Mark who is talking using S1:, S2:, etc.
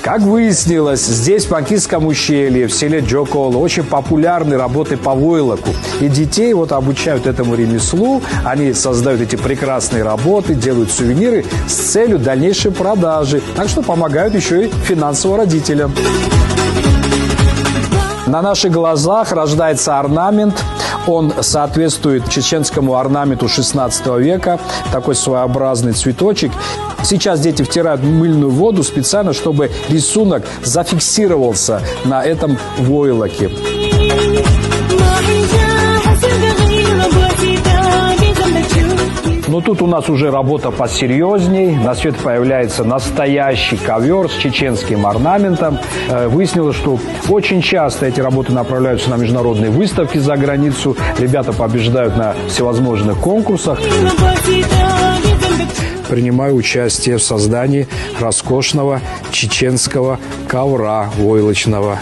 S1: Как выяснилось, здесь, в Панкистском ущелье, в селе Джокол, очень популярны работы по войлоку. И детей вот обучают этому ремеслу. Они создают эти прекрасные работы, делают сувениры с целью дальнейшей продажи. Так что помогают еще и финансово родителям. На наших глазах рождается орнамент. Он соответствует чеченскому орнаменту XVI века. Такой своеобразный цветочек. Сейчас дети втирают мыльную воду специально, чтобы рисунок зафиксировался на этом войлоке. Но тут у нас уже работа посерьезней. На свет появляется настоящий ковер с чеченским орнаментом. Выяснилось, что очень часто эти работы направляются на международные выставки за границу. Ребята побеждают на всевозможных конкурсах. Принимаю участие в создании роскошного чеченского ковра войлочного.